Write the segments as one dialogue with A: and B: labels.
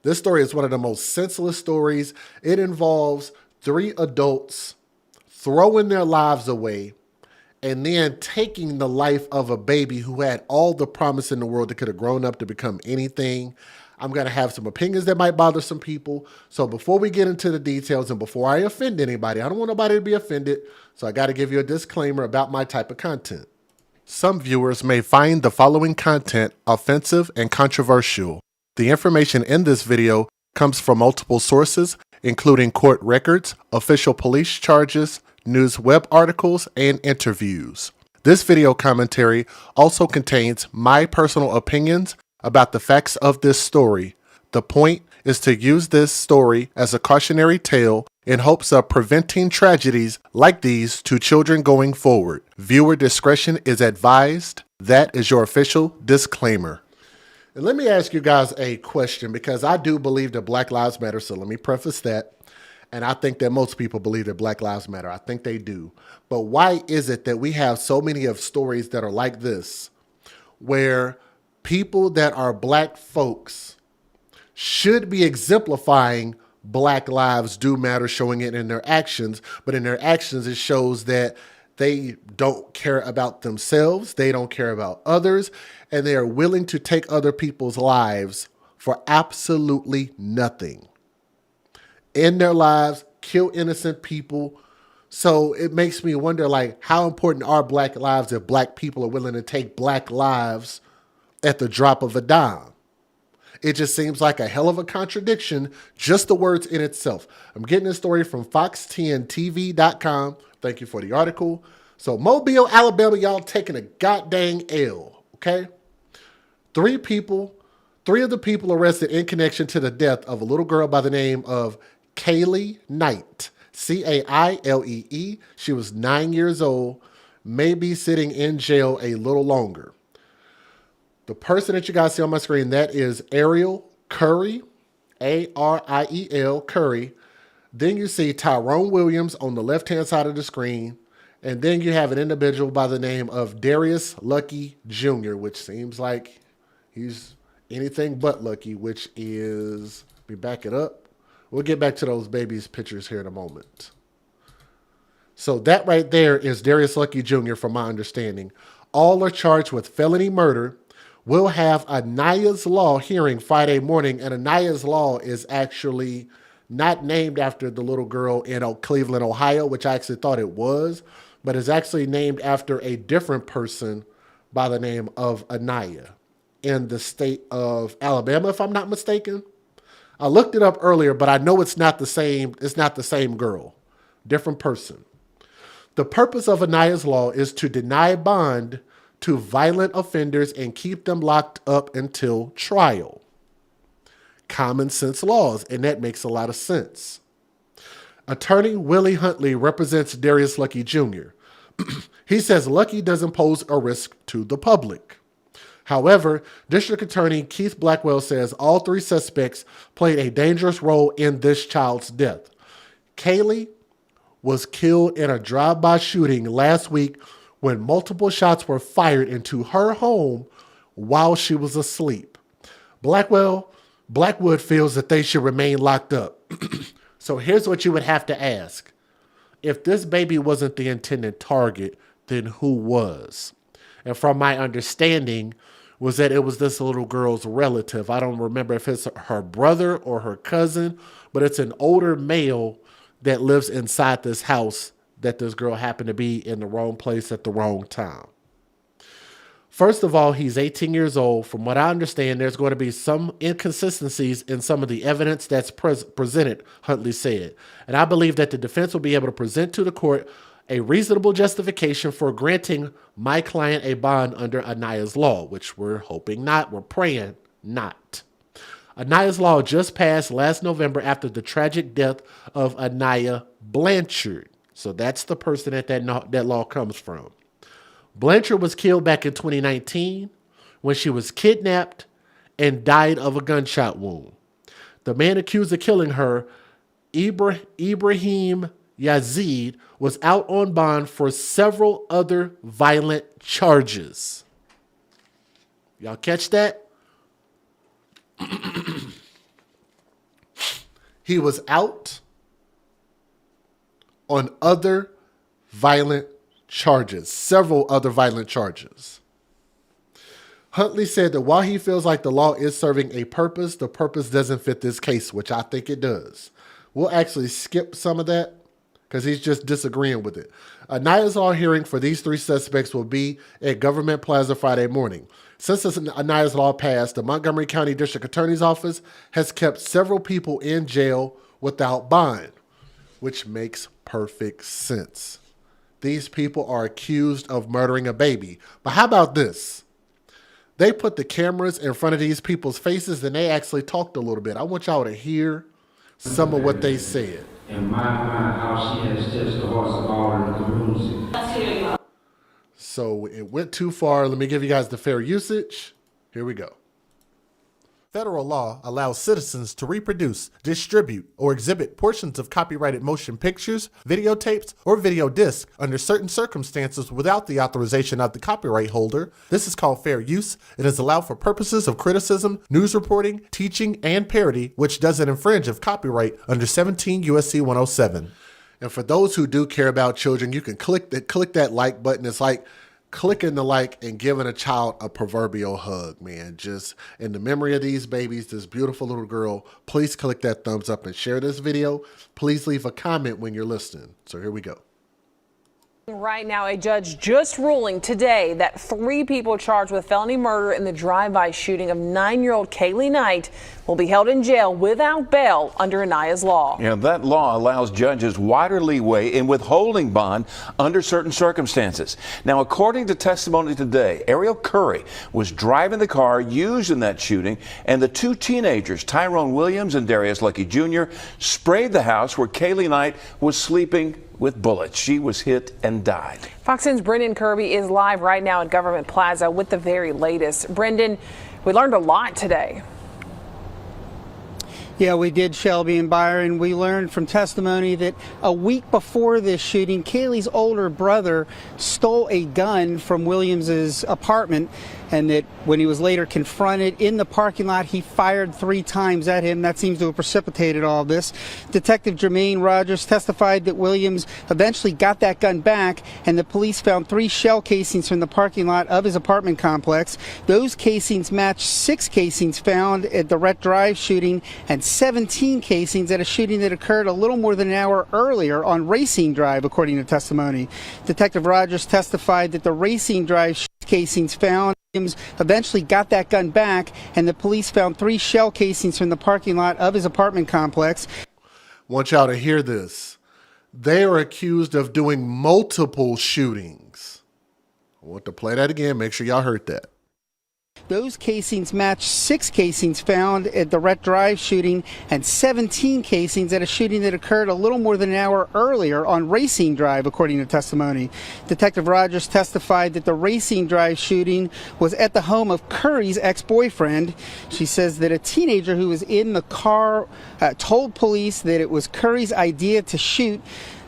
A: This story is one of the most senseless stories. It involves three adults throwing their lives away and then taking the life of a baby who had all the promise in the world that could have grown up to become anything. I'm going to have some opinions that might bother some people. So before we get into the details and before I offend anybody, I don't want nobody to be offended. So I got to give you a disclaimer about my type of content. Some viewers may find the following content offensive and controversial. The information in this video comes from multiple sources, including court records, official police charges, news web articles, and interviews. This video commentary also contains my personal opinions about the facts of this story. The point is to use this story as a cautionary tale in hopes of preventing tragedies like these to children going forward. Viewer discretion is advised. That is your official disclaimer. And let me ask you guys a question, because I do believe that Black Lives Matter, so let me preface that. And I think that most people believe that Black Lives Matter. I think they do. But why is it that we have so many of stories that are like this, where people that are black folks should be exemplifying Black lives do matter, showing it in their actions, but in their actions it shows that they don't care about themselves, they don't care about others, and they are willing to take other people's lives for absolutely nothing. In their lives, kill innocent people. So it makes me wonder, like, how important are Black lives if Black people are willing to take Black lives at the drop of a dime? It just seems like a hell of a contradiction, just the words in itself. I'm getting this story from fox10tv.com. Thank you for the article. So Mobile, Alabama, y'all taking a goddamn L, okay? Three of the people arrested in connection to the death of a little girl by the name of Kaylee Knight, Cailee. She was 9 years old, may be sitting in jail a little longer. The person that you guys see on my screen, that is Ariel Curry, Ariel Curry. Then you see Tyrone Williams on the left-hand side of the screen. And then you have an individual by the name of Darius Lucky Jr., which seems like he's anything but lucky, which is, let me back it up. We'll get back to those babies' pictures here in a moment. So that right there is Darius Lucky Jr., from my understanding. All are charged with felony murder. We'll have Aniah's Law hearing Friday morning, and Aniah's Law is actually not named after the little girl in Cleveland, Ohio, which I actually thought it was, but is actually named after a different person by the name of Aniah in the state of Alabama, if I'm not mistaken. I looked it up earlier, but I know it's not the same. It's not the same girl, different person. The purpose of Aniah's Law is to deny bond to violent offenders and keep them locked up until trial. Common sense laws, and that makes a lot of sense. Attorney Willie Huntley represents Darius Lucky Jr. He says Lucky doesn't pose a risk to the public. However, District Attorney Keith Blackwell says all three suspects played a dangerous role in this child's death. Kaylee was killed in a drive-by shooting last week when multiple shots were fired into her home while she was asleep. Blackwood feels that they should remain locked up. So here's what you would have to ask. If this baby wasn't the intended target, then who was? And from my understanding was that it was this little girl's relative. I don't remember if it's her brother or her cousin, but it's an older male that lives inside this house that this girl happened to be in the wrong place at the wrong time. First of all, he's 18 years old. From what I understand, there's going to be some inconsistencies in some of the evidence that's presented, Huntley said. And I believe that the defense will be able to present to the court a reasonable justification for granting my client a bond under Aniah's Law, which we're hoping not. We're praying not. Aniah's Law just passed last November after the tragic death of Aniah Blanchard. So that's the person that law comes from. Blanchard was killed back in 2019 when she was kidnapped and died of a gunshot wound. The man accused of killing her, Ibrahim Yazid, was out on bond for several other violent charges. Y'all catch that? He was out on other violent charges, several other violent charges. Huntley said that while he feels like the law is serving a purpose, the purpose doesn't fit this case, which I think it does. We'll actually skip some of that because he's just disagreeing with it. A Nia's hearing for these three suspects will be at Government Plaza Friday morning. Since this Nia's law passed, the Montgomery County District Attorney's Office has kept several people in jail without bond, which makes perfect sense. These people are accused of murdering a baby. But how about this? They put the cameras in front of these people's faces and they actually talked a little bit. I want y'all to hear some of what they said.
B: And my how she has touched the hearts of all in the community.
A: So it went too far. Let me give you guys the fair usage. Here we go. Federal law allows citizens to reproduce, distribute, or exhibit portions of copyrighted motion pictures, videotapes, or video discs under certain circumstances without the authorization of the copyright holder. This is called fair use. It is allowed for purposes of criticism, news reporting, teaching, and parody, which doesn't infringe of copyright under 17 U.S.C. 107. And for those who do care about children, you can click that like button. It's like clicking the like and giving a child a proverbial hug, man. Just in the memory of these babies, this beautiful little girl, please click that thumbs up and share this video. Please leave a comment when you're listening. So here we go.
C: Right now, a judge just ruling today that 3 people charged with felony murder in the drive-by shooting of 9-year-old Kaylee Knight will be held in jail without bail under Nia's law.
D: Yeah, that law allows judges wider leeway in withholding bond under certain circumstances. Now, according to testimony today, Ariel Curry was driving the car used in that shooting, and the 2 teenagers, Tyrone Williams and Darius Lucky Jr., sprayed the house where Kaylee Knight was sleeping with bullets. She was hit and died.
C: Fox 10's Brendan Kirby is live right now at Government Plaza with the very latest. Brendan, we learned a lot today.
E: Yeah, we did, Shelby and Byron. We learned from testimony that a week before this shooting, Kaylee's older brother stole a gun from Williams's apartment, and that when he was later confronted in the parking lot, he fired 3 times at him. That seems to have precipitated all of this. Detective Jermaine Rogers testified that Williams eventually got that gun back, and the police found 3 shell casings from the parking lot of his apartment complex. Those casings matched 6 casings found at the Rhett Drive shooting and 17 casings at a shooting that occurred a little more than an hour earlier on Racine Drive, according to testimony. Detective Rogers testified that the Racine Drive casings found, Williams eventually got that gun back, and the police found 3 shell casings from the parking lot of his apartment complex.
A: Want y'all to hear this. They are accused of doing multiple shootings. I want to play that again. Make sure y'all heard that.
E: Those casings matched 6 casings found at the Rhett Drive shooting and 17 casings at a shooting that occurred a little more than an hour earlier on Racine Drive, according to testimony. Detective Rogers testified that the Racine Drive shooting was at the home of Curry's ex-boyfriend. She says that a teenager who was in the car told police that it was Curry's idea to shoot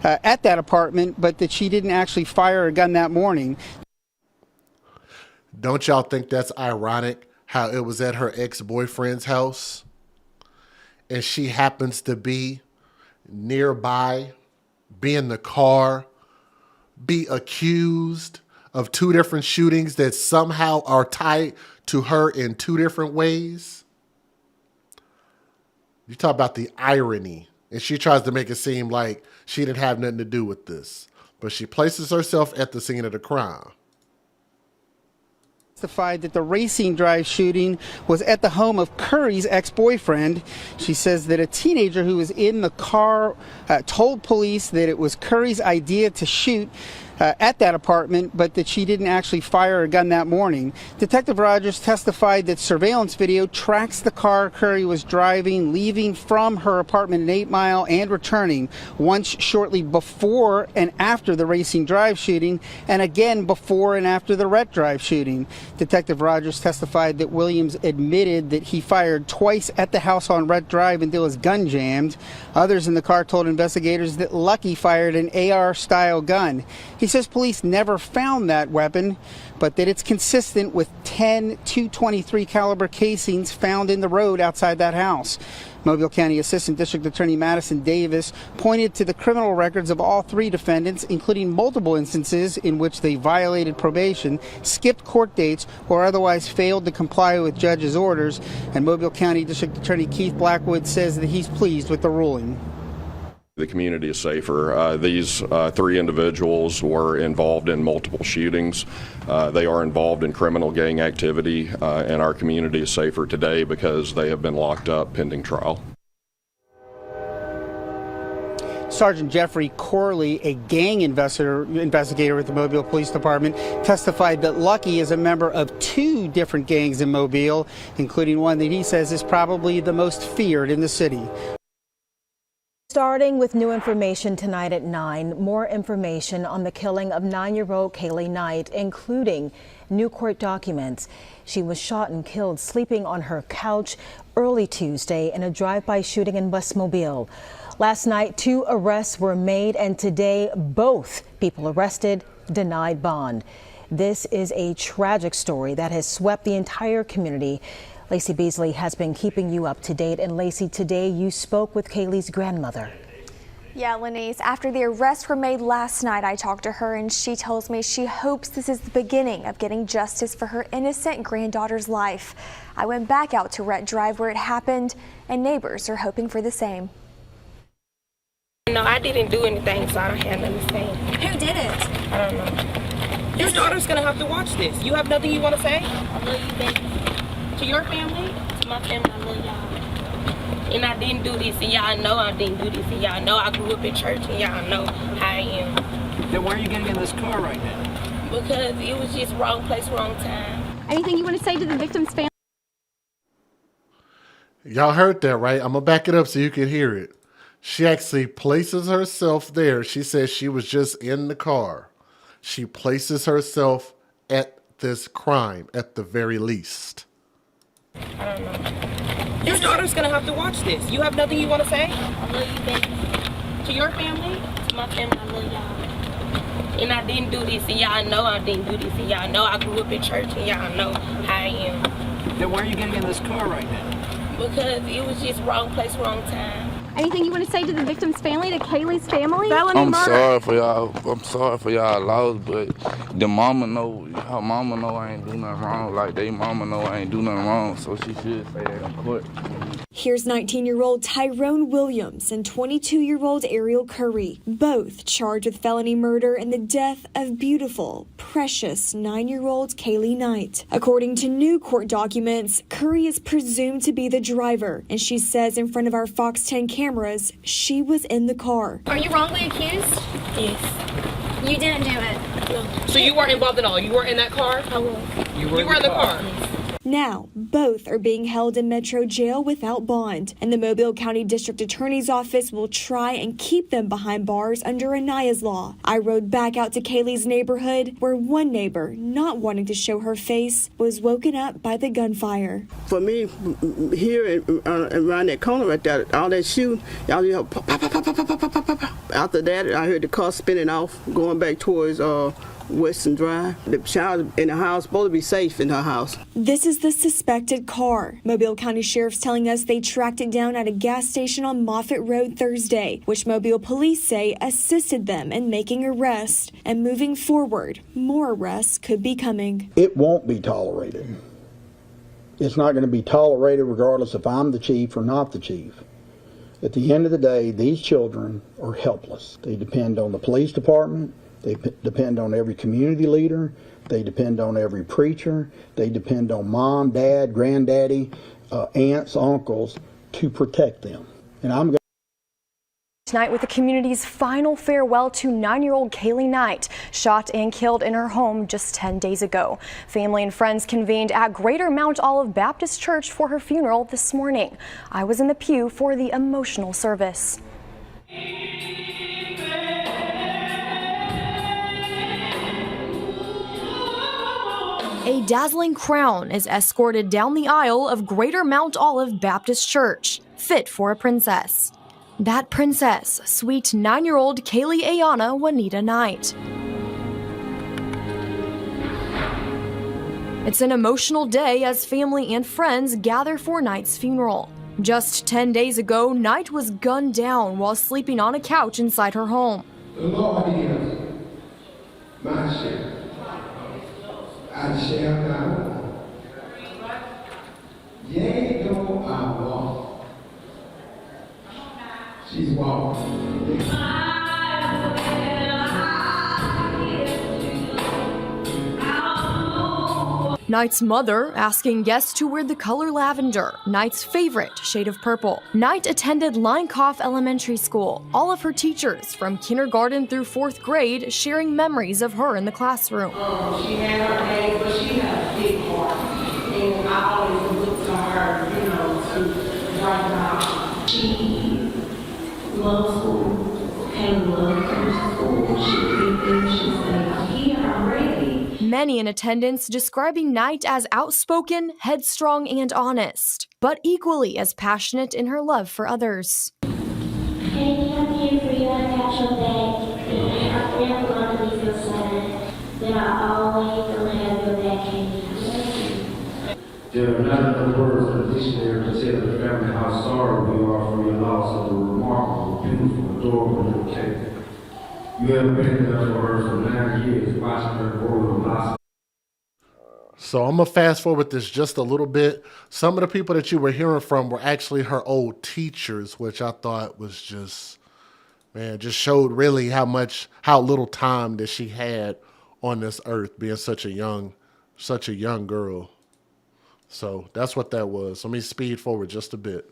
E: at that apartment, but that she didn't actually fire a gun that morning.
A: Don't y'all think that's ironic how it was at her ex-boyfriend's house and she happens to be nearby, be in the car, be accused of 2 different shootings that somehow are tied to her in 2 different ways? You talk about the irony, and she tries to make it seem like she didn't have nothing to do with this, but she places herself at the scene of the crime.
E: Testified that the Racine Drive shooting was at the home of Curry's ex-boyfriend. She says that a teenager who was in the car told police that it was Curry's idea to shoot at that apartment, but that she didn't actually fire a gun that morning. Detective Rogers testified that surveillance video tracks the car Curry was driving, leaving from her apartment in 8 Mile and returning, once shortly before and after the Racine Drive shooting, and again before and after the Rhett Drive shooting. Detective Rogers testified that Williams admitted that he fired twice at the house on Rhett Drive until his gun jammed. Others in the car told investigators that Lucky fired an AR-style gun. He He says police never found that weapon, but that it's consistent with 10 .223 caliber casings found in the road outside that house. Mobile County Assistant District Attorney Madison Davis pointed to the criminal records of all three defendants, including multiple instances in which they violated probation, skipped court dates, or otherwise failed to comply with judges' orders. And Mobile County District Attorney Keith Blackwood says that he's pleased with the ruling.
F: The community is safer. These three individuals were involved in multiple shootings. They are involved in criminal gang activity, and our community is safer today because they have been locked up pending trial.
E: Sergeant Jeffrey Corley, a gang investigator with the Mobile Police Department, testified that Lucky is a member of 2 different gangs in Mobile, including one that he says is probably the most feared in the city.
G: Starting with new information tonight at 9, more information on the killing of 9-year-old Kaylee Knight, including new court documents. She was shot and killed sleeping on her couch early Tuesday in a drive-by shooting in West Mobile. Last night, 2 arrests were made, and today both people arrested denied bond. This is a tragic story that has swept the entire community. Lacey Beasley has been keeping you up to date. And Lacey, today you spoke with Kaylee's grandmother.
H: Yeah, Lenise, after the arrests were made last night, I talked to her and she tells me she hopes this is the beginning of getting justice for her innocent granddaughter's life. I went back out to Rhett Drive where it happened, and neighbors are hoping for the same.
I: No, I didn't do anything, so I don't have nothing to say.
H: Who did it?
I: I don't know. Your daughter's gonna have to watch this. You have nothing you want to say? I love you, baby. To your family? To my family, I love y'all. And I didn't do this, and y'all know I didn't do this, and y'all know I grew up in church, and y'all know how I am.
J: Then why are you getting in this car right now?
I: Because it was just wrong place, wrong time.
H: Anything you want to say to the victim's family?
A: Y'all heard that, right? I'm going to back it up so you can hear it. She actually places herself there. She says she was just in the car. She places herself at this crime at the very least.
I: I don't know. Your daughter's gonna have to watch this. You have nothing you want to say? I love you, baby. To your family? To my family, I love y'all. And I didn't do this, and y'all know I didn't do this, and y'all know I grew up in church, and y'all know how I am.
J: Then why are you getting in this car right now?
I: Because it was just wrong place, wrong time.
H: Anything you want to say to the victim's family, to Kaylee's family?
K: I'm sorry for y'all. I'm sorry for y'all loss, but the mama know, her mama know I ain't do nothing wrong. Like they mama know I ain't do nothing wrong, so she should say that in court.
H: Here's 19-year-old Tyrone Williams and 22-year-old Ariel Curry, both charged with felony murder in the death of beautiful, precious 9-year-old Kaylee Knight. According to new court documents, Curry is presumed to be the driver, and she says in front of our Fox 10 cameras, she was in the car.
L: Are you wrongly accused?
I: Yes.
L: You didn't do it.
I: No. So you weren't involved at all? You weren't in that car?
L: I was.
I: You were in the car?
H: Now, both are being held in Metro Jail without bond, and the Mobile County District Attorney's Office will try and keep them behind bars under Aniah's law. I rode back out to Kaylee's neighborhood, where one neighbor, not wanting to show her face, was woken up by the gunfire.
M: For me, here around that corner right there, all that shooting, y'all hear pop, pop, pop, pop, pop, pop, pop, pop, pop. After that, I heard the car spinning off, going back towards Western Drive. The child in the house supposed to be safe in her house.
H: This is the suspected car. Mobile County Sheriff's telling us they tracked it down at a gas station on Moffett Road Thursday, which Mobile police say assisted them in making arrests. And moving forward, more arrests could be coming.
N: It won't be tolerated. It's not going to be tolerated regardless if I'm the chief or not the chief. At the end of the day, these children are helpless. They depend on the police department. They depend on every community leader. They depend on every preacher. They depend on mom, dad, granddaddy, aunts, uncles to protect them. And I'm going
G: Tonight with the community's final farewell to 9-year-old Kaylee Knight, shot and killed in her home just 10 days ago. Family and friends convened at Greater Mount Olive Baptist Church for her funeral this morning. I was in the pew for the emotional service. A dazzling crown is escorted down the aisle of Greater Mount Olive Baptist Church, fit for a princess. That princess, sweet 9-year-old Kaylee Ayana Juanita Knight.
H: It's an emotional day as family and friends gather for Knight's funeral. Just 10 days ago, Knight was gunned down while sleeping on a couch inside her home.
B: The Lord is my shepherd. I shall not want. Yea, though I walk. She's walking.
H: Knight's mother asking guests to wear the color lavender, Knight's favorite shade of purple. Knight attended Leinkoff Elementary School. All of her teachers, from kindergarten through 4th grade, sharing memories of her in the classroom.
I: She had her days, but she had a big heart. And I always looked to her, to write about. She loved school and loved school. She did things, she said, I'm here, I'm ready.
H: Many in attendance describing Knight as outspoken, headstrong, and honest, but equally as passionate in her love for others.
L: Hey, I'm here for you and catch your back. I'm never going to be so sad that I always gonna have your back and
B: There are not enough words in the dictionary to tell the family how sorry we are for your loss of a remarkable, beautiful, adorable little Kate. You have been there for her for 9 years, watching her grow and blossom.
A: So I'm going to fast forward this just a little bit. Some of the people that you were hearing from were actually her old teachers, which I thought was just showed really how little time that she had on this earth, being such a young girl. So that's what that was. Let me speed forward just a bit.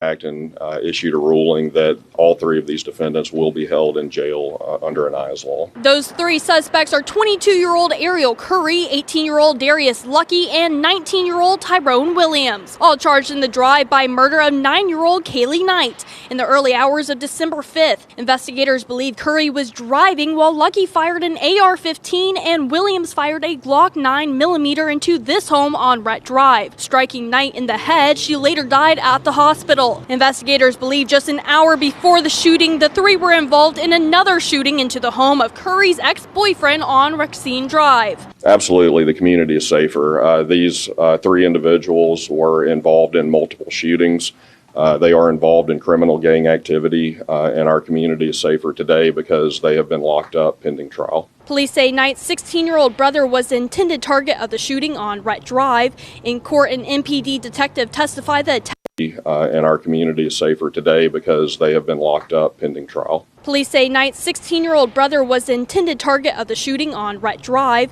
F: And issued a ruling that all 3 of these defendants will be held in jail under Aniah's law.
O: Those 3 suspects are 22-year-old Ariel Curry, 18-year-old Darius Lucky, and 19-year-old Tyrone Williams, all charged in the drive-by murder of 9-year-old Kaylee Knight in the early hours of December 5th. Investigators believe Curry was driving while Lucky fired an AR-15 and Williams fired a Glock 9mm into this home on Rhett Drive, striking Knight in the head. She later died at the hospital. Investigators believe just an hour before the shooting, the 3 were involved in another shooting into the home of Curry's ex-boyfriend on Rexine Drive.
F: Absolutely, the community is safer. These 3 individuals were involved in multiple shootings. They are involved in criminal gang activity, and our community is safer today because they have been locked up pending trial.
O: Police say Knight's 16-year-old brother was the intended target of the shooting on Rhett Drive. In court, an MPD detective testified that
F: and our community is safer today because they have been locked up pending trial.
O: Police say Knight's 16-year-old brother was the intended target of the shooting on Rhett Drive.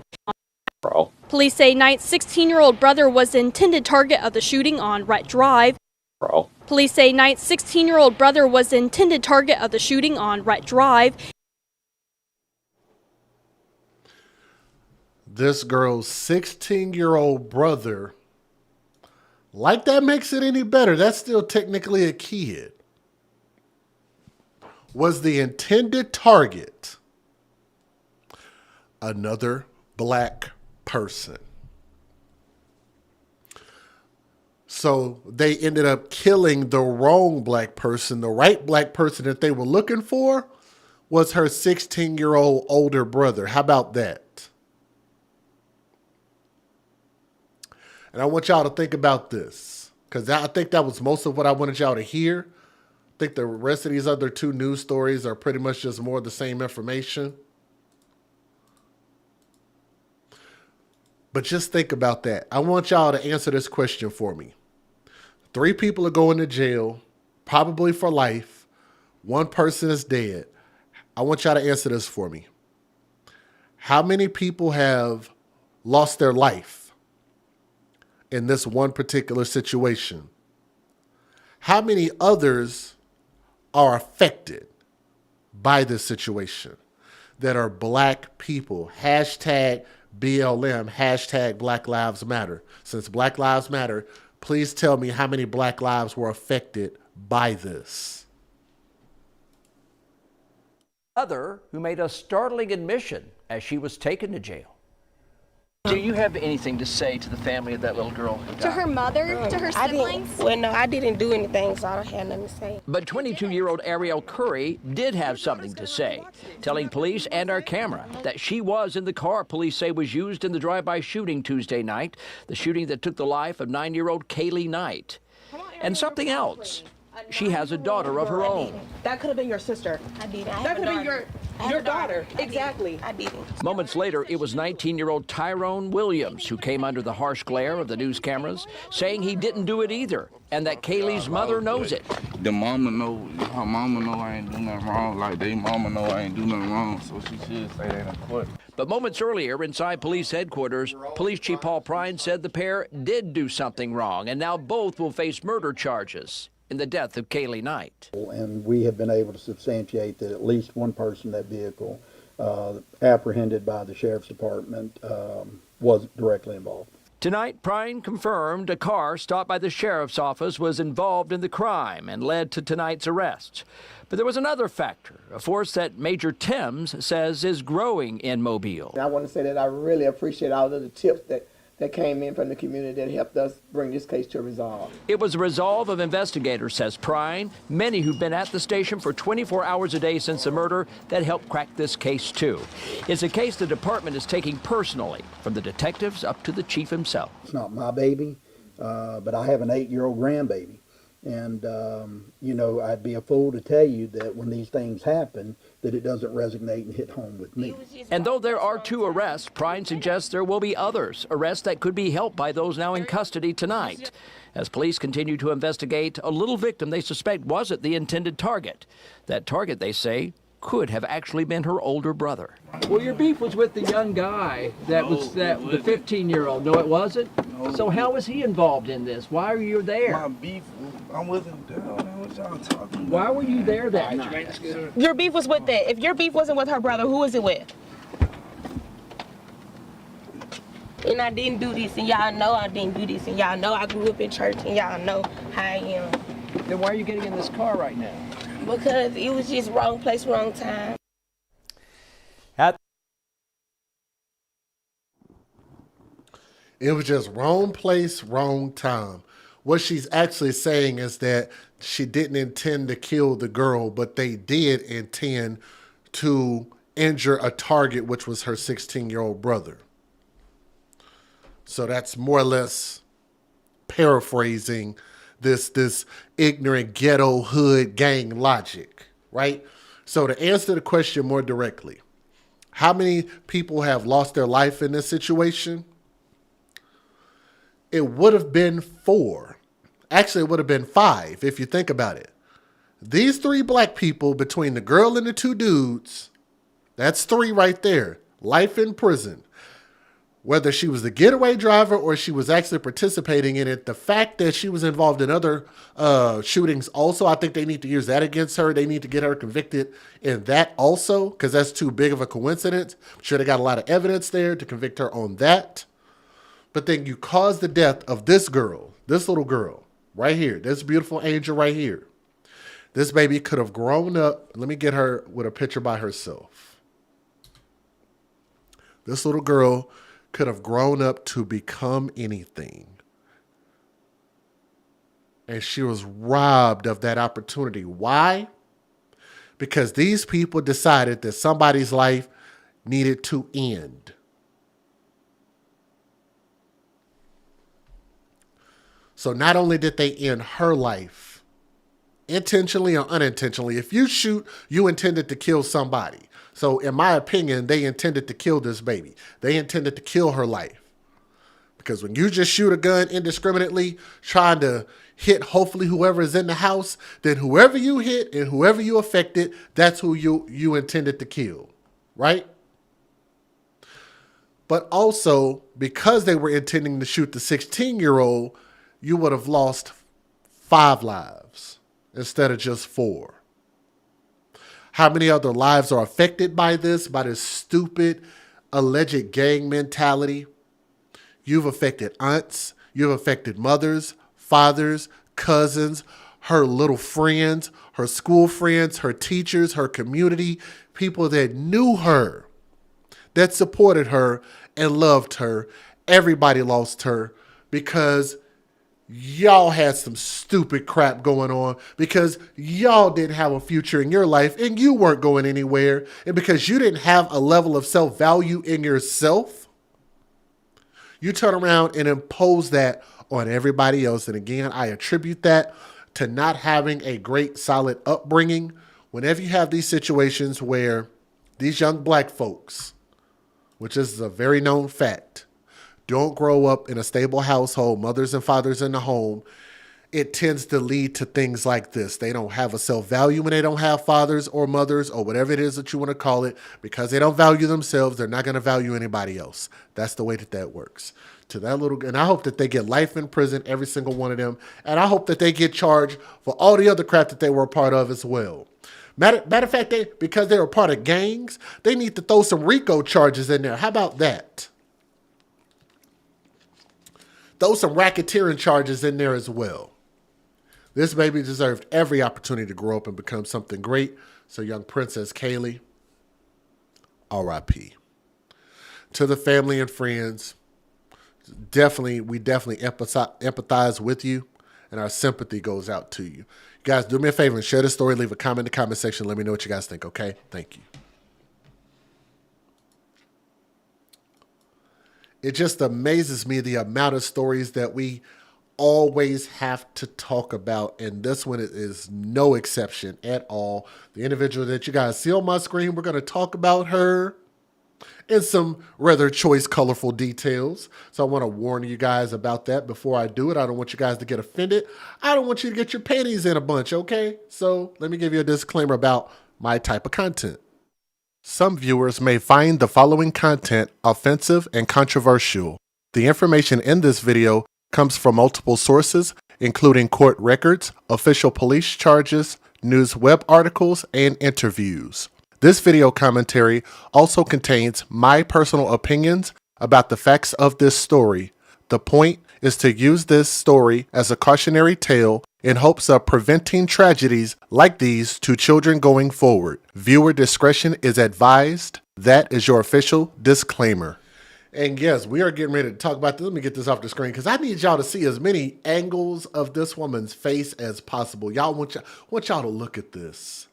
O: Police say Knight's 16-year-old brother was the intended target of the shooting on Rhett Drive. Police say Knight's 16-year-old brother was the intended target of the shooting on Rhett Drive.
A: This girl's 16-year-old brother, like that makes it any better, that's still technically a kid, was the intended target. Another black person. So they ended up killing the wrong black person. The right black person that they were looking for was her 16-year-old older brother. How about that? And I want y'all to think about this, because I think that was most of what I wanted y'all to hear. I think the rest of these other 2 news stories are pretty much just more of the same information. But just think about that. I want y'all to answer this question for me. 3 people are going to jail, probably for life. 1 person is dead. I want y'all to answer this for me. How many people have lost their life in this one particular situation? How many others are affected by this situation that are black people? Hashtag BLM, hashtag Black Lives Matter. Since Black Lives Matter, please tell me how many black lives were affected by this.
J: Other who made a startling admission as she was taken to jail. Do you have anything to say to the family of that little girl?
O: To her mother, to her siblings?
I: No, I didn't do anything, so I don't have nothing to say.
J: But 22-year-old Ariel Curry did have something to say, telling police and our camera that she was in the car police say was used in the drive-by shooting Tuesday night, the shooting that took the life of 9-year-old Kaylee Knight. And something else. She has a daughter of her own.
I: That could have been your sister.
O: I did.
I: That could have been your daughter. Exactly.
O: I didn't.
J: Moments later, it was 19-year-old Tyrone Williams who came under the harsh glare of the news cameras, saying he didn't do it either, and that Kaylee's mother knows it.
K: The mama know, her mama know I ain't do nothing wrong. Like, they mama know I ain't do nothing wrong, so she should say that in court.
J: But moments earlier, inside police headquarters, Police Chief Paul Prine said the pair did do something wrong, and now both will face murder charges in the death of Kaylee Knight.
N: And we have been able to substantiate that at least one person in that vehicle, apprehended by the Sheriff's Department, was directly involved.
J: Tonight, Prine confirmed a car stopped by the Sheriff's Office was involved in the crime and led to tonight's arrest. But there was another factor, a force that Major Timms says is growing in Mobile.
P: I want to say that I really appreciate all of the tips that came in from the community that helped us bring this case to a resolve.
J: It was a resolve of investigators, says Prine, many who've been at the station for 24 hours a day since the murder that helped crack this case too. It's a case the department is taking personally, from the detectives up to the chief himself.
N: It's not my baby, but I have an 8-year-old grandbaby. And, you know, I'd be a fool to tell you that when these things happen, that it doesn't resonate and hit home with me.
J: And though there are 2 arrests, Prine suggests there will be others, arrests that could be helped by those now in custody tonight. As police continue to investigate a little victim they suspect wasn't the intended target. That target, they say, could have actually been her older brother. Well, your beef was with the young guy the 15-year-old. No, it wasn't? No. So how was he involved in this? Why were you there?
K: My beef, I wasn't there. What y'all talking about?
J: Why were you there that night?
I: Your beef was with that. If your beef wasn't with her brother, who was it with? And I didn't do this, and y'all know I didn't do this, and y'all know I grew up in church, and y'all know how I am.
J: Then why are you getting in this car right now?
I: Because it was just wrong place, wrong time.
A: It was just wrong place, wrong time. What she's actually saying is that she didn't intend to kill the girl, but they did intend to injure a target, which was her 16-year-old brother. So that's more or less paraphrasing this ignorant ghetto hood gang logic, right? So to answer the question more directly, how many people have lost their life in this situation? It would have been 4. Actually, it would have been 5 if you think about it. These 3 black people, between the girl and the 2 dudes, that's 3 right there. Life in prison. Whether she was the getaway driver or she was actually participating in it, the fact that she was involved in other shootings also, I think they need to use that against her. They need to get her convicted in that also, because that's too big of a coincidence. I'm sure they got a lot of evidence there to convict her on that. But then you caused the death of this girl, this little girl right here, this beautiful angel right here. This baby could have grown up. Let me get her with a picture by herself. This little girl could have grown up to become anything. And she was robbed of that opportunity. Why? Because these people decided that somebody's life needed to end. So not only did they end her life, intentionally or unintentionally, if you shoot, you intended to kill somebody. So in my opinion, they intended to kill this baby. They intended to kill her life. Because when you just shoot a gun indiscriminately, trying to hit hopefully whoever is in the house, then whoever you hit and whoever you affected, that's who you intended to kill, right? But also, because they were intending to shoot the 16-year-old, you would have lost 5 lives instead of just 4. How many other lives are affected by this stupid, alleged gang mentality? You've affected aunts, you've affected mothers, fathers, cousins, her little friends, her school friends, her teachers, her community, people that knew her, that supported her, and loved her. Everybody lost her because y'all had some stupid crap going on, because y'all didn't have a future in your life and you weren't going anywhere, and because you didn't have a level of self-value in yourself, you turn around and impose that on everybody else. And again, I attribute that to not having a great, solid upbringing. Whenever you have these situations where these young black folks, which is a very known fact, don't grow up in a stable household, mothers and fathers in the home, it tends to lead to things like this. They don't have a self-value when they don't have fathers or mothers or whatever it is that you want to call it. Because they don't value themselves, they're not going to value anybody else. That's the way that works. To that little, and I hope that they get life in prison, every single one of them. And I hope that they get charged for all the other crap that they were a part of as well. Matter of fact, because they were part of gangs, they need to throw some RICO charges in there. How about that? Throw some racketeering charges in there as well. This baby deserved every opportunity to grow up and become something great. So young Princess Kaylee, R.I.P. To the family and friends, we definitely empathize with you, and our sympathy goes out to you. You guys, do me a favor and share this story. Leave a comment in the comment section. Let me know what you guys think, okay? Thank you. It just amazes me the amount of stories that we always have to talk about, and this one is no exception at all. The individual that you guys see on my screen, we're going to talk about her in some rather choice, colorful details. So I want to warn you guys about that before I do it. I don't want you guys to get offended. I don't want you to get your panties in a bunch, okay? So let me give you a disclaimer about my type of content. Some viewers may find the following content offensive and controversial. The information in this video comes from multiple sources, including court records, official police charges, news web articles, and interviews. This video commentary also contains my personal opinions about the facts of this story. The point is to use this story as a cautionary tale in hopes of preventing tragedies like these to children going forward. Viewer discretion is advised. That is your official disclaimer. And yes, we are getting ready to talk about this. Let me get this off the screen because I need y'all to see as many angles of this woman's face as possible. Y'all want y'all to look at this.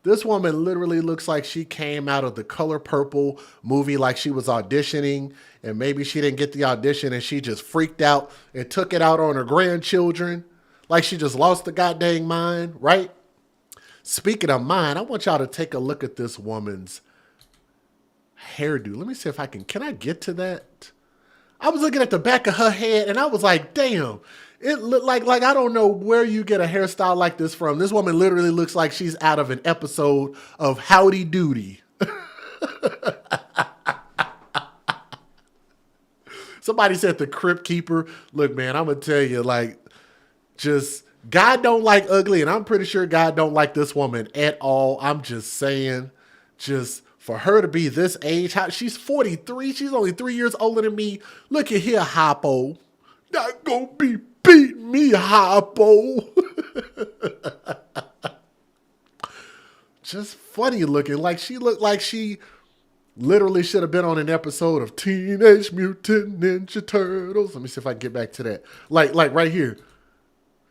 A: This woman literally looks like she came out of the Color Purple movie, like she was auditioning, and maybe she didn't get the audition and she just freaked out and took it out on her grandchildren. Like she just lost the goddamn mind, right? Speaking of mind, I want y'all to take a look at this woman's hairdo. Let me see if can I get to that? I was looking at the back of her head and I was like, damn, it looked like I don't know where you get a hairstyle like this from. This woman literally looks like she's out of an episode of Howdy Doody. Somebody said the Crypt Keeper. Look, man, I'm going to tell you, like, just God don't like ugly, and I'm pretty sure God don't like this woman at all. I'm just saying, just for her to be this age, she's 43. She's only 3 years older than me. Look at here, Hoppo. Not gonna be beating me, Hoppo. Just funny looking. Like she looked like she literally should have been on an episode of Teenage Mutant Ninja Turtles. Let me see if I can get back to that. Like right here.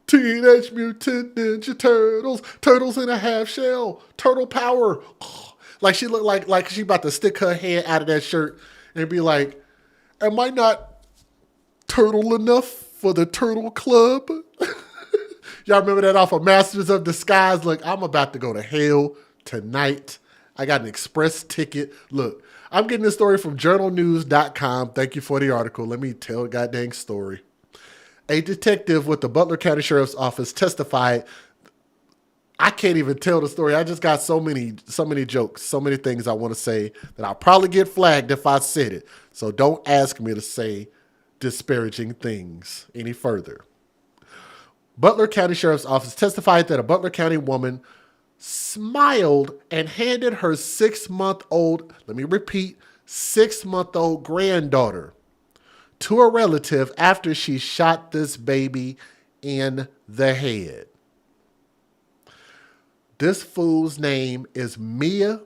A: Teenage Mutant Ninja Turtles. Turtles in a half shell. Turtle power. Like she looked like she about to stick her head out of that shirt and be like, am I not turtle enough for the Turtle Club? Y'all remember that off of Masters of Disguise? Look, I'm about to go to hell tonight. I got an express ticket. Look, I'm getting this story from journalnews.com. Thank you for the article. Let me tell a goddamn story. A detective with the Butler County Sheriff's Office testified. I can't even tell the story. I just got so many jokes, so many things I want to say that I'll probably get flagged if I said it. So don't ask me to say disparaging things any further. Butler County Sheriff's Office testified that a Butler County woman smiled and handed her 6-month-old, let me repeat, 6-month-old granddaughter to a relative after she shot this baby in the head. This fool's name is Mia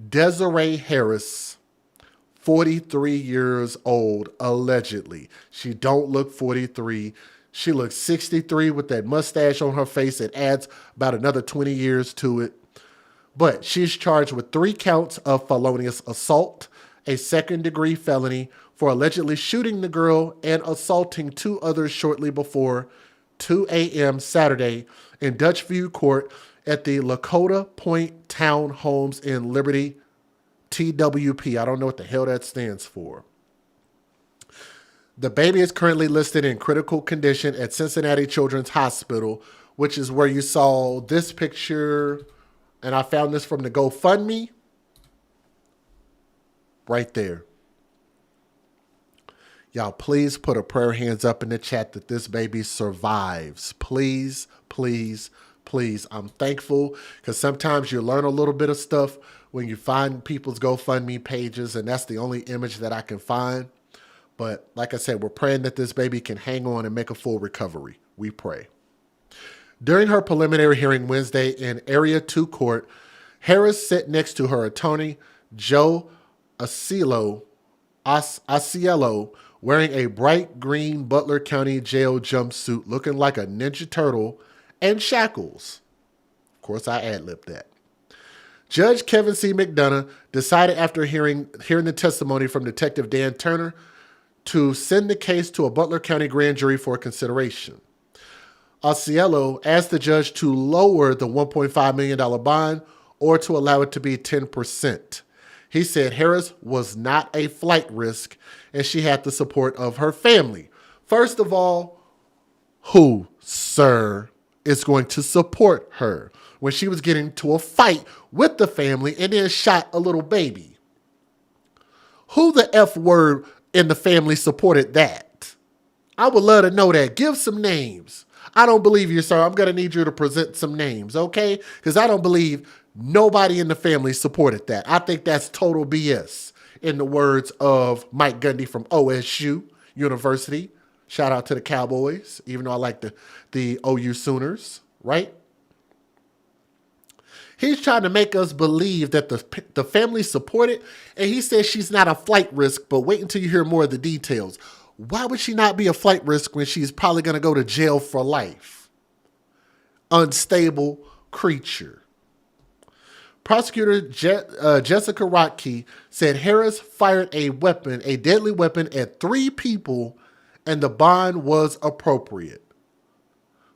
A: Desiree Harris, 43 years old, allegedly. She don't look 43. She looks 63 with that mustache on her face. It adds about another 20 years to it. But she's charged with 3 counts of felonious assault, a second-degree felony for allegedly shooting the girl and assaulting 2 others shortly before 2 a.m. Saturday in Dutchview Court at the Lakota Point Townhomes in Liberty, TWP. I don't know what the hell that stands for. The baby is currently listed in critical condition at Cincinnati Children's Hospital, which is where you saw this picture, and I found this from the GoFundMe. Right there. Y'all, please put a prayer hands up in the chat that this baby survives. Please, please, please. I'm thankful because sometimes you learn a little bit of stuff when you find people's GoFundMe pages, and that's the only image that I can find. But like I said, we're praying that this baby can hang on and make a full recovery. We pray. During her preliminary hearing Wednesday in Area 2 Court, Harris sat next to her attorney, Joe Asiello, wearing a bright green Butler County Jail jumpsuit looking like a Ninja Turtle and shackles. Of course, I ad-libbed that. Judge Kevin C. McDonough decided after hearing the testimony from Detective Dan Turner to send the case to a Butler County grand jury for consideration. Asiello asked the judge to lower the $1.5 million bond or to allow it to be 10%. He said Harris was not a flight risk and she had the support of her family. First of all, who, sir, is going to support her when she was getting into a fight with the family and then shot a little baby? Who the F word in the family supported that? I would love to know that. Give some names. I don't believe you, sir. I'm going to need you to present some names, okay? Because I don't believe nobody in the family supported that. I think that's total BS, in the words of Mike Gundy from OSU University. Shout out to the Cowboys, even though I like the OU Sooners, right? He's trying to make us believe that the family supported, and he says she's not a flight risk, but wait until you hear more of the details. Why would she not be a flight risk when she's probably going to go to jail for life? Unstable creature. Prosecutor Jessica Rotke said Harris fired a deadly weapon at 3 people, and the bond was appropriate.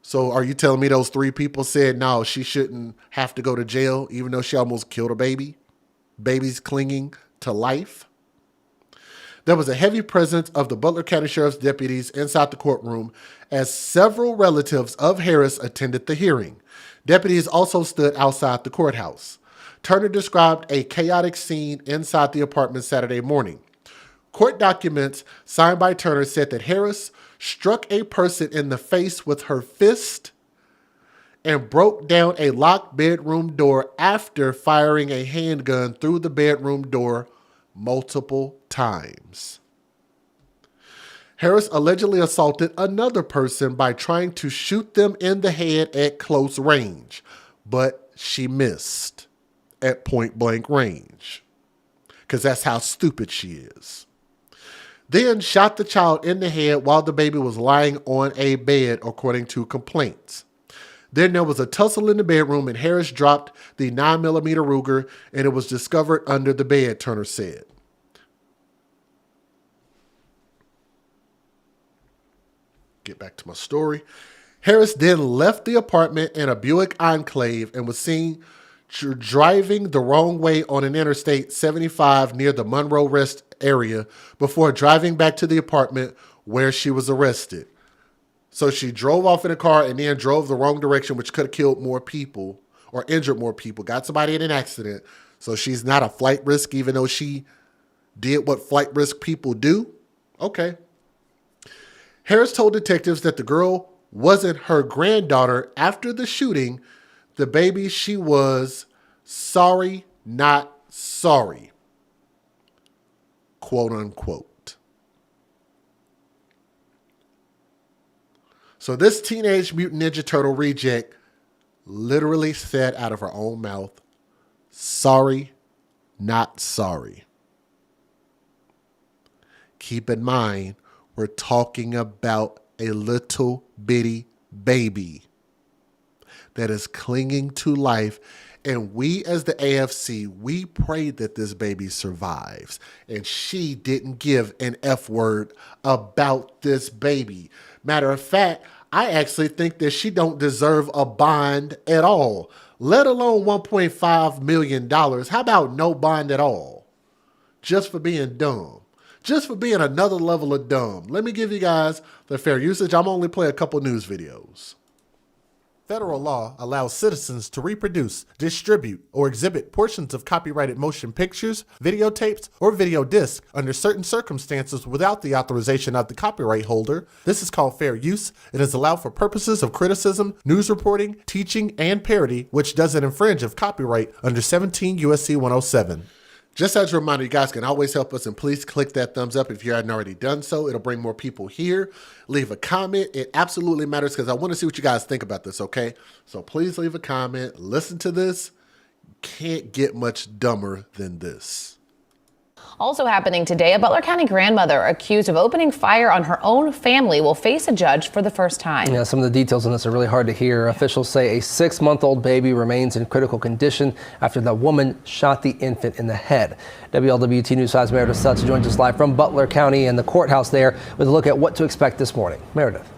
A: So are you telling me those 3 people said, no, she shouldn't have to go to jail, even though she almost killed a baby? Babies clinging to life? There was a heavy presence of the Butler County Sheriff's deputies inside the courtroom as several relatives of Harris attended the hearing. Deputies also stood outside the courthouse. Turner described a chaotic scene inside the apartment Saturday morning. Court documents signed by Turner said that Harris struck a person in the face with her fist and broke down a locked bedroom door after firing a handgun through the bedroom door multiple times. Harris allegedly assaulted another person by trying to shoot them in the head at close range, but she missed at point blank range because that's how stupid she is. Then shot the child in the head while the baby was lying on a bed, according to complaints. Then there was a tussle in the bedroom and Harris dropped the 9mm Ruger and it was discovered under the bed, Turner said. Get back to my story. Harris then left the apartment in a Buick Enclave and was seen driving the wrong way on an Interstate 75 near the Monroe Rest area before driving back to the apartment where she was arrested. So she drove off in a car and then drove the wrong direction, which could have killed more people or injured more people, got somebody in an accident. So she's not a flight risk, even though she did what flight risk people do. Okay. Harris told detectives that the girl wasn't her granddaughter after the shooting. The baby she was sorry, not sorry. Quote unquote. So this Teenage Mutant Ninja Turtle reject literally said out of her own mouth, sorry, not sorry. keep in mind, we're talking about a little bitty baby that is clinging to life. And we as the AFC, we pray that this baby survives. And she didn't give an F word about this baby. Matter of fact, I actually think that she don't deserve a bond at all, let alone $1.5 million. How about no bond at all? Just for being dumb. Just for being another level of dumb. Let me give you guys the fair usage. I'm only play a couple news videos. Federal law allows citizens to reproduce, distribute, or exhibit portions of copyrighted motion pictures, videotapes, or video discs under certain circumstances without the authorization of the copyright holder. This is called fair use. It is allowed for purposes of criticism, news reporting, teaching, and parody, which doesn't infringe of copyright under 17 U.S.C. 107. Just as a reminder, you guys can always help us, and please click that thumbs up if you hadn't already done so. It'll bring more people here. Leave a comment. It absolutely matters because I want to see what you guys think about this, okay? So please leave a comment. Listen to this. Can't get much dumber than this.
Q: Also happening today, a Butler County grandmother accused of opening fire on her own family will face a judge for the first time.
R: Yeah, some of the details on this are really hard to hear. Officials say a 6-month-old baby remains in critical condition after the woman shot the infant in the head. WLWT News 5's Meredith Sutz joins us live from Butler County and the courthouse there with a look at what to expect this morning. Meredith.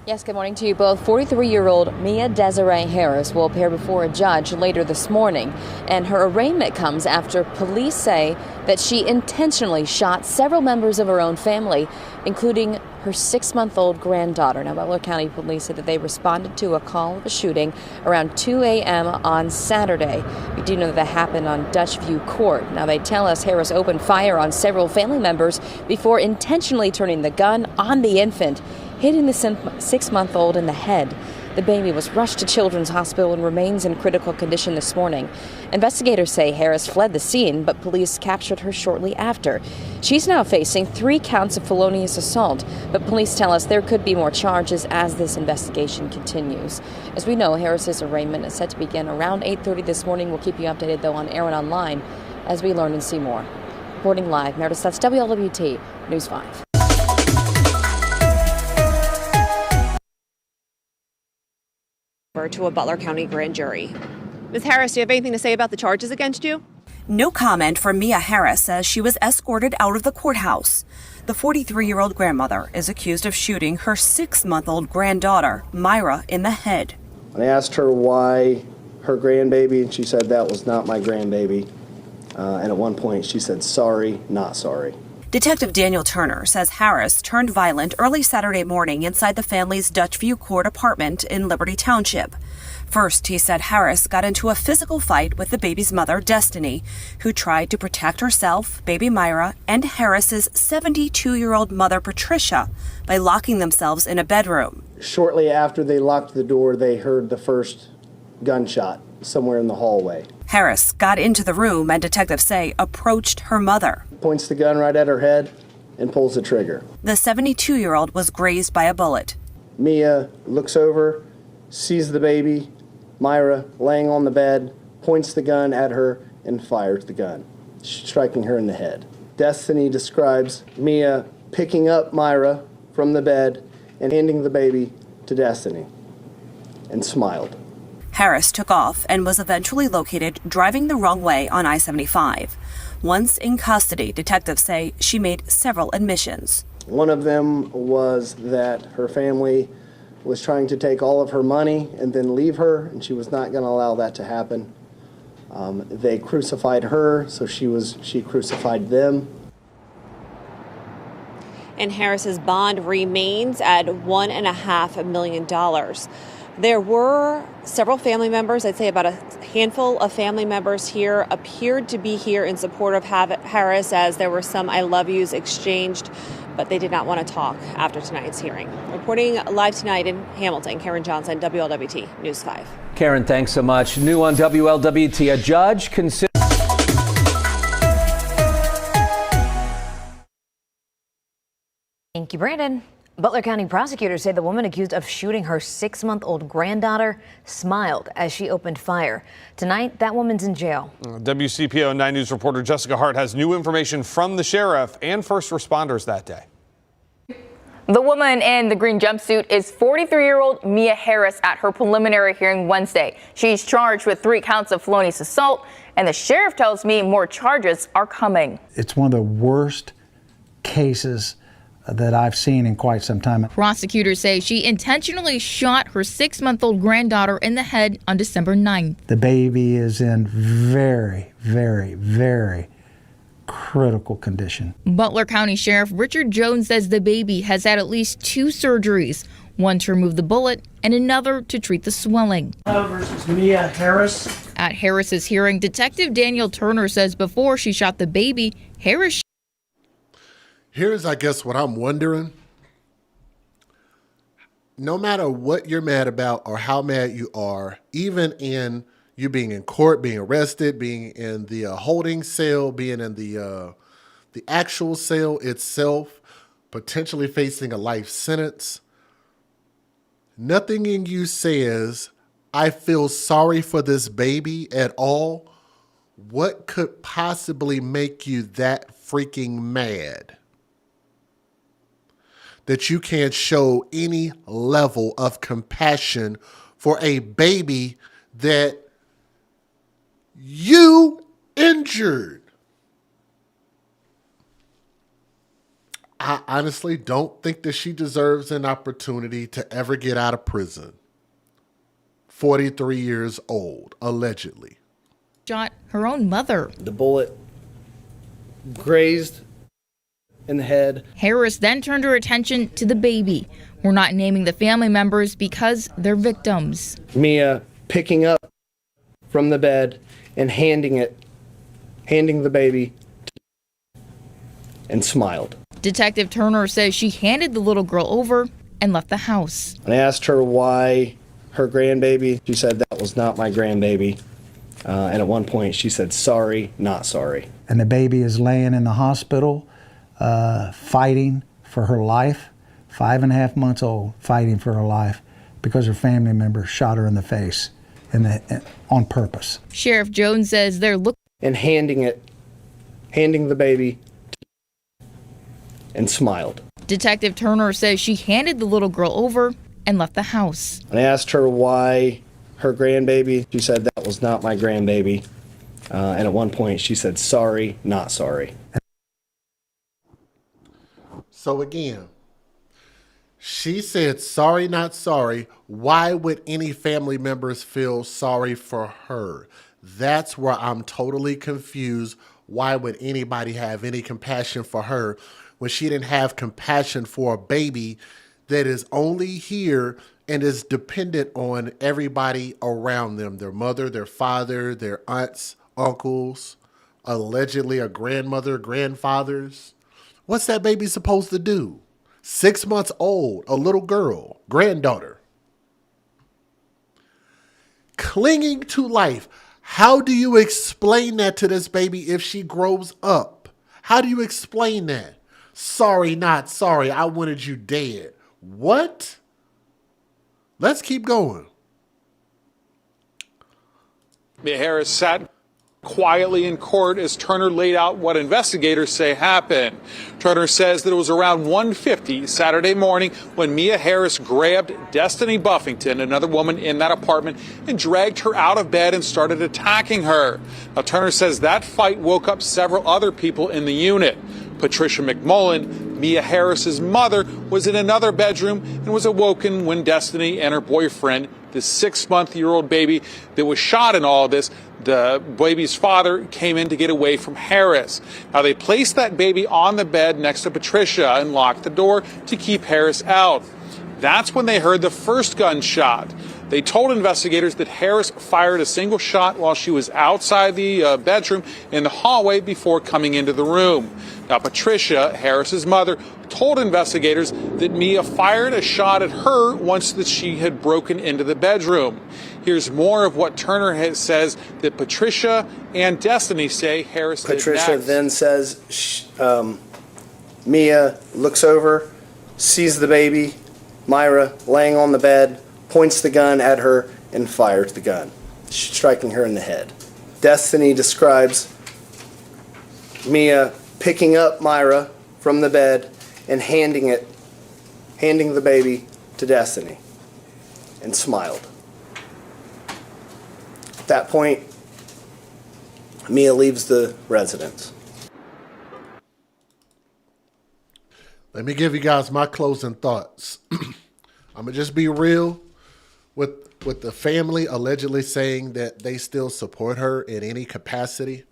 S: Yes, good morning to you both. 43-year-old Mia Desiree Harris will appear before a judge later this morning, and her arraignment comes after police say that she intentionally shot several members of her own family, including her 6-month-old granddaughter. Now, Butler County Police said that they responded to a call of a shooting around 2 a.m. on Saturday. We do know that happened on Dutch View Court. Now, they tell us Harris opened fire on several family members before intentionally turning the gun on the infant, hitting the 6-month-old in the head. The baby was rushed to Children's Hospital and remains in critical condition this morning. Investigators say Harris fled the scene, but police captured her shortly after. She's now facing 3 counts of felonious assault, but police tell us there could be more charges as this investigation continues. As we know, Harris's arraignment is set to begin around 8:30 this morning. We'll keep you updated, though, on air and online as we learn and see more. Reporting live, Meredith Sutz, WLWT News 5.
Q: To a Butler County grand jury. Ms. Harris, do you have anything to say about the charges against you?
T: No comment from Mia Harris as she was escorted out of the courthouse. The 43-year-old grandmother is accused of shooting her 6-month-old granddaughter, Myra, in the head.
U: I asked her why her grandbaby, and she said that was not my grandbaby. And at one point she said, sorry, not sorry.
T: Detective Daniel Turner says Harris turned violent early Saturday morning inside the family's Dutch View Court apartment in Liberty Township. First, he said Harris got into a physical fight with the baby's mother, Destiny, who tried to protect herself, baby Myra, and Harris's 72-year-old mother, Patricia, by locking themselves in a bedroom.
U: Shortly after they locked the door, they heard the first gunshot somewhere in the hallway.
T: Harris got into the room and detectives say approached her mother.
U: Points the gun right at her head and pulls the trigger.
T: The 72-year-old was grazed by a bullet.
U: Mia looks over, sees the baby, Myra, laying on the bed, points the gun at her and fires the gun, striking her in the head. Destiny describes Mia picking up Myra from the bed and handing the baby to Destiny and smiled.
T: Harris took off and was eventually located driving the wrong way on I-75. Once in custody, detectives say she made several admissions.
U: One of them was that her family was trying to take all of her money and then leave her, and she was not going to allow that to happen. They crucified her, so she crucified them.
Q: And Harris's bond remains at $1.5 million. There were several family members, I'd say about a handful of family members here, appeared to be here in support of Harris, as there were some I love yous exchanged, but they did not want to talk after tonight's hearing. Reporting live tonight in Hamilton, Karen Johnson, WLWT News 5.
V: Karen, thanks so much. New on WLWT, a judge considers...
W: Thank you, Brandon.
C: Butler County prosecutors say the woman accused of shooting her 6-month-old granddaughter smiled as she opened fire. Tonight, that woman's in jail.
D: WCPO 9 News reporter Jessica Hart has new information from the sheriff and first responders that day.
W: The woman in the green jumpsuit is 43-year-old Mia Harris at her preliminary hearing Wednesday. She's charged with 3 counts of felonious assault, and the sheriff tells me more charges are coming.
N: It's one of the worst cases that I've seen in quite some time.
X: Prosecutors say she intentionally shot her 6-month-old granddaughter in the head on December 9th.
N: The baby is in very, very, very critical condition.
X: Butler County Sheriff Richard Jones says the baby has had at least 2 surgeries, one to remove the bullet and another to treat the swelling.
Y: Versus Mia Harris.
X: At Harris's hearing, Detective Daniel Turner says before she shot the baby, Harris.
A: Here's, I guess, what I'm wondering. No matter what you're mad about or how mad you are, even in you being in court, being arrested, being in the holding cell, being in the actual cell itself, potentially facing a life sentence, nothing in you says, I feel sorry for this baby at all. What could possibly make you that freaking mad that you can't show any level of compassion for a baby that you injured? I honestly don't think that she deserves an opportunity to ever get out of prison. 43 years old, allegedly.
X: Shot her own mother.
U: The bullet grazed in the head.
X: Harris then turned her attention to the baby. We're not naming the family members because they're victims.
U: Mia picking up from the bed and handing the baby, and smiled.
X: Detective Turner says she handed the little girl over and left the house.
U: I asked her why her grandbaby. She said that was not my grandbaby. And at one point she said, sorry, not sorry.
N: And the baby is laying in the hospital, fighting for her life, 5.5 months old, fighting for her life because her family member shot her in the face on purpose.
X: Sheriff Jones says they're looking
U: and handing the baby, and smiled.
X: Detective Turner says she handed the little girl over and left the house.
U: And I asked her why her grandbaby. She said that was not my grandbaby. And at one point she said, sorry, not sorry.
A: So again, she said, sorry, not sorry. Why would any family members feel sorry for her? That's where I'm totally confused. Why would anybody have any compassion for her when she didn't have compassion for a baby that is only here and is dependent on everybody around them, their mother, their father, their aunts, uncles, allegedly a grandmother, grandfathers? What's that baby supposed to do? 6 months old, a little girl, granddaughter. Clinging to life. How do you explain that to this baby if she grows up? How do you explain that? Sorry, not sorry. I wanted you dead. What? Let's keep going.
Z: Mia Harris sat quietly in court as Turner laid out what investigators say happened. Turner says that it was around 1:50 Saturday morning when Mia Harris grabbed Destiny Buffington, another woman in that apartment, and dragged her out of bed and started attacking her. Now, Turner says that fight woke up several other people in the unit. Patricia McMullen, Mia Harris's mother, was in another bedroom and was awoken when Destiny and her boyfriend, the 6-month-old baby that was shot in all of this, the baby's father, came in to get away from Harris. Now, they placed that baby on the bed next to Patricia and locked the door to keep Harris out. That's when they heard the first gunshot. They told investigators that Harris fired a single shot while she was outside the bedroom in the hallway before coming into the room. Now, Patricia, Harris's mother, told investigators that Mia fired a shot at her once that she had broken into the bedroom. Here's more of what Turner says that Patricia and Destiny say Harris did
U: Patricia
Z: next.
U: then says, Mia looks over, sees the baby, Myra, laying on the bed, points the gun at her, and fires the gun, striking her in the head. Destiny describes Mia picking up Myra from the bed and handing the baby to Destiny, and smiled. At that point, Mia leaves the residence.
A: Let me give you guys my closing thoughts. I'm gonna just be real with the family allegedly saying that they still support her in any capacity.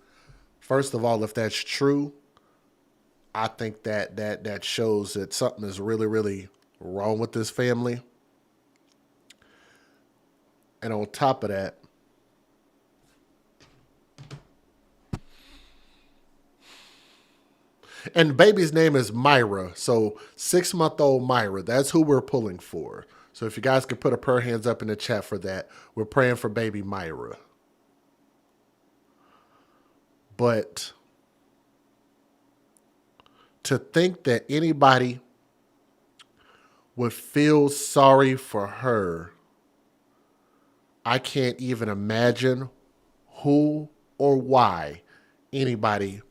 A: First of all, if that's true, I think that shows that something is really, really wrong with this family. And on top of that, and the baby's name is Myra. So 6-month-old Myra, that's who we're pulling for. So if you guys could put a prayer hands up in the chat for that, we're praying for baby Myra. But to think that anybody would feel sorry for her, I can't even imagine who or why anybody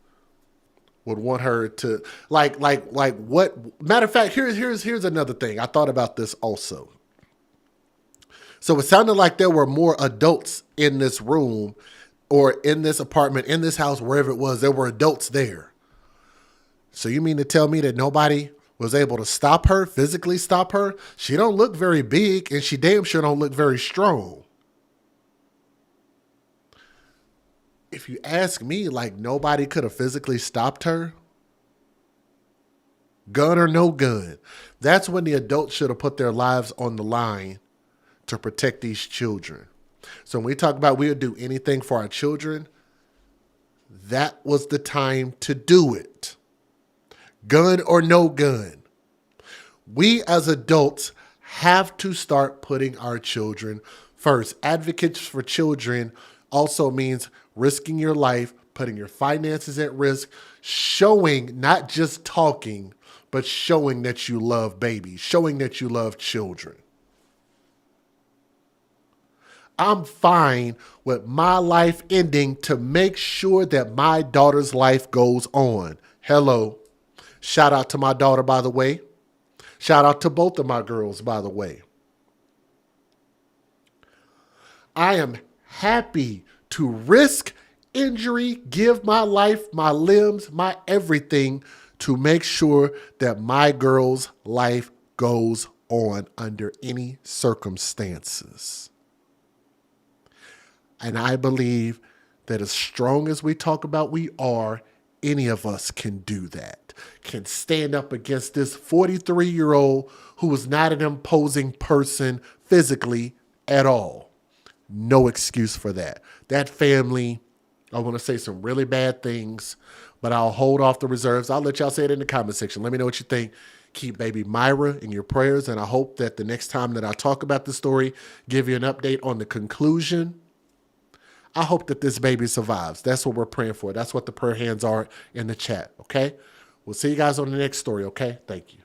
A: would want her to like what. Matter of fact, here's another thing. I thought about this also. So it sounded like there were more adults in this room or in this apartment, in this house, wherever it was. There were adults there. So you mean to tell me that nobody was able to stop her, physically stop her? She don't look very big, and she damn sure don't look very strong. If you ask me, like, nobody could have physically stopped her, gun or no gun. That's when the adults should have put their lives on the line to protect these children. So when we talk about we'll do anything for our children, that was the time to do it. Gun or no gun. We as adults have to start putting our children first. Advocates for children also means risking your life, putting your finances at risk, showing, not just talking, but showing that you love babies, showing that you love children. I'm fine with my life ending to make sure that my daughter's life goes on. Hello. Shout out to my daughter, by the way. Shout out to both of my girls, by the way. I am happy to risk injury, give my life, my limbs, my everything to make sure that my girl's life goes on under any circumstances. And I believe that as strong as we talk about we are, any of us can do that, can stand up against this 43-year-old who is not an imposing person physically at all. No excuse for that. That family, I want to say some really bad things, but I'll hold off the reserves. I'll let y'all say it in the comment section. Let me know what you think. Keep baby Myra in your prayers, and I hope that the next time that I talk about the story, give you an update on the conclusion. I hope that this baby survives. That's what we're praying for. That's what the prayer hands are in the chat, okay? We'll see you guys on the next story, okay? Thank you.